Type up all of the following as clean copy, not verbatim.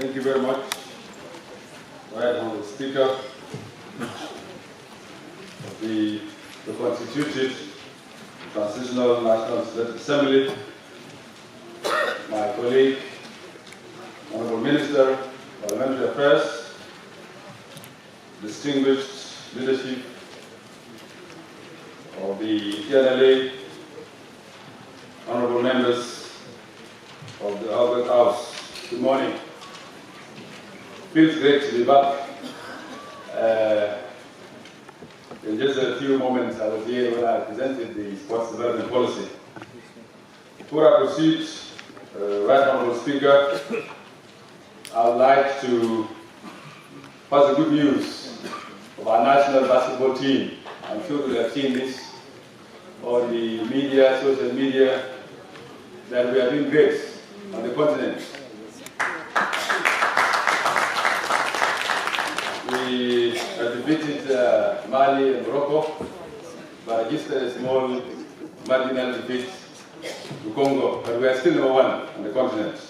Thank you very much, Right Honourable Speaker of the Constituted Transitional National Legislative Assembly, my colleague, Honourable Minister of Parliamentary Affairs, distinguished leadership of the TNLA, Honourable members of the Albert House, good morning. Feels great to be back. In just a few moments, I was here when I presented the sports development policy. Before I proceed, Right Honourable Speaker, I would like to pass the good news of our national basketball team. I'm sure you have seen this on the media, social media, that we are doing great on the continent. We have defeated Mali and Morocco, but registered a small marginal defeat to Congo, but we are still number one on the continent.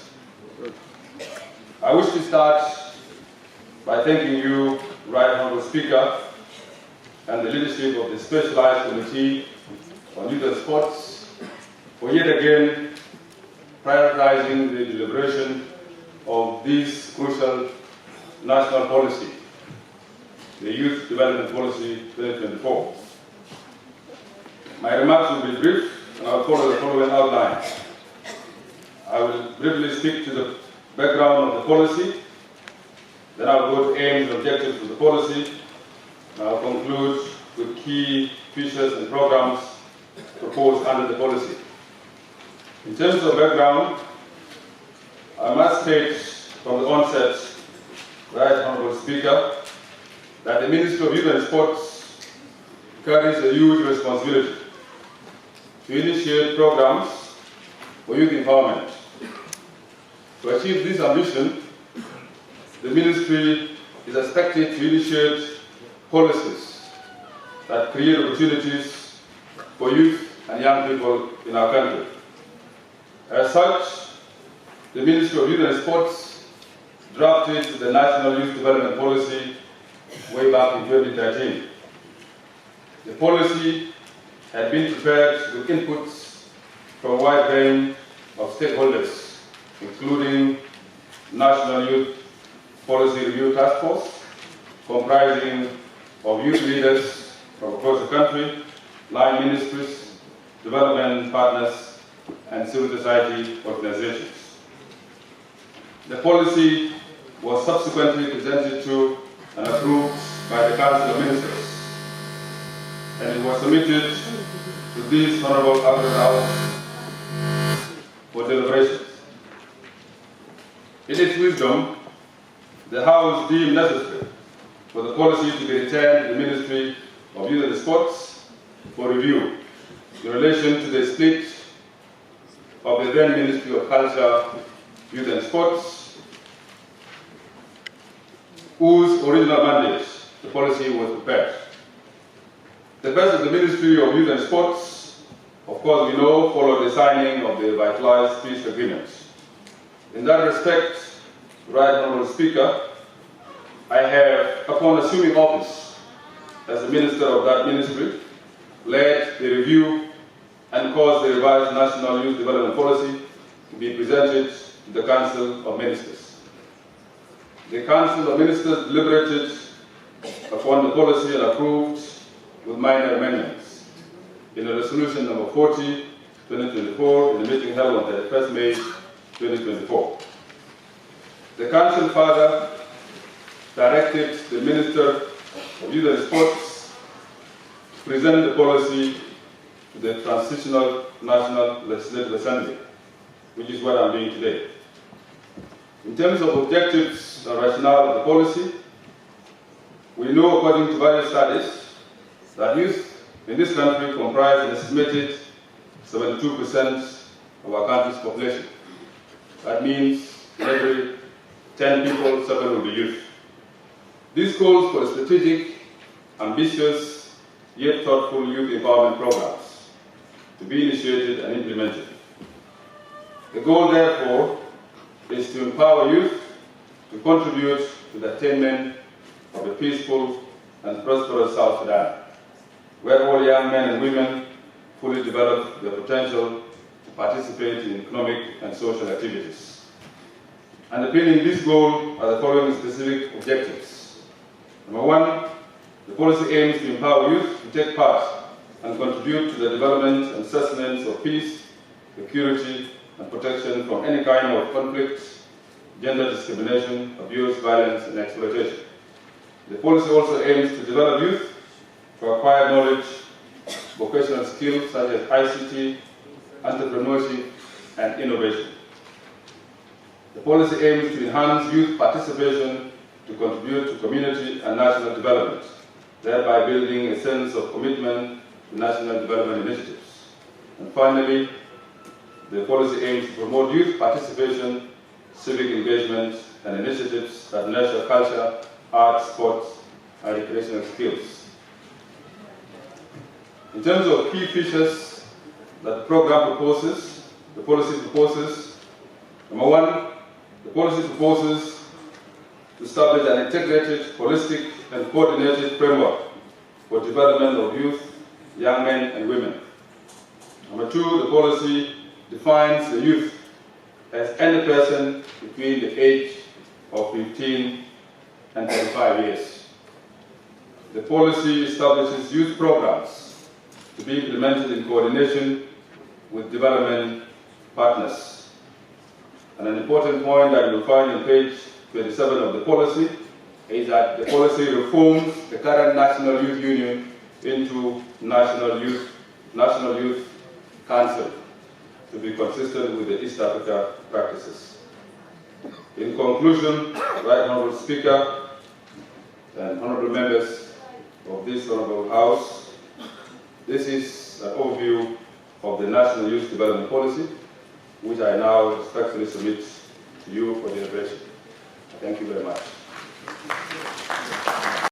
I wish to start by thanking you, Right Honourable Speaker, and the leadership of the Specialized Committee on Youth and Sports for yet again prioritizing the deliberation of this crucial national policy, the Youth Development Policy 2024. My remarks will be brief, and I will follow the following outline. I will briefly speak to the background of the policy, then I will go to aims and objectives of the policy, and I will conclude with key features and programs proposed under the policy. In terms of background, I must state from the onset, Right Honourable Speaker, that the Ministry of Youth and Sports carries a huge responsibility to initiate programs for youth empowerment. To achieve this ambition, the Ministry is expected to initiate policies that create opportunities for youth and young people in our country. As such, the Ministry of Youth and Sports drafted the National Youth Development Policy way back in 2013. The policy had been prepared with inputs from a wide range of stakeholders, including National Youth Policy Review Task Force, comprising of youth leaders from across the country, line ministries, development partners, and civil society organizations. The policy was subsequently presented to and approved by the Council of Ministers, and it was submitted to this Honourable House for deliberations. In its wisdom, the House deemed necessary for the policy to be returned to the Ministry of Youth and Sports for review in relation to the split of the then Ministry of Culture, Youth and Sports, whose original mandate the policy was prepared. The best of the Ministry of Youth and Sports, of course we know, followed the signing of the vitalized peace agreement. In that respect, Right Honourable Speaker, I have, upon assuming office as the Minister of that Ministry, led the review and caused the revised National Youth Development Policy to be presented to the Council of Ministers. The Council of Ministers deliberated upon the policy and approved with minor amendments in a resolution number 40, 2024, in the meeting held on 31st May 2024. The Council further directed the Minister of Youth and Sports to present the policy to the Transitional National Legislative Assembly, which is what I'm doing today. In terms of objectives and rationale of the policy, we know, according to various studies, that youth in this country comprise an estimated 72% of our country's population. That means in every 10 people, 7 will be youth. This calls for strategic, ambitious, yet thoughtful youth empowerment programs to be initiated and implemented. The goal, therefore, is to empower youth to contribute to the attainment of a peaceful and prosperous South Sudan, where all young men and women fully develop their potential to participate in economic and social activities. Underpinning this goal are the following specific objectives. Number one, the policy aims to empower youth to take part and contribute to the development and sustenance of peace, security, and protection from any kind of conflict, gender discrimination, abuse, violence, and exploitation. The policy also aims to develop youth to acquire knowledge, vocational skills such as ICT, entrepreneurship, and innovation. The policy aims to enhance youth participation to contribute to community and national development, thereby building a sense of commitment to national development initiatives. And finally, the policy aims to promote youth participation, civic engagement, and initiatives that nurture culture, arts, sports, and recreational skills. In terms of key features that the program proposes, the policy proposes, number one, the policy proposes to establish an integrated, holistic, and coordinated framework for development of youth, young men, and women. Number two, the policy defines the youth as any person between the age of 15 and 35 years. The policy establishes youth programs to be implemented in coordination with development partners. And an important point that you'll find on page 27 of the policy is that the policy reforms the current National Youth Union into National Youth Council to be consistent with the East Africa practices. In conclusion, Right Honourable Speaker and honourable members of this honourable House, this is an overview of the National Youth Development Policy, which I now respectfully submit to you for deliberation. Thank you very much.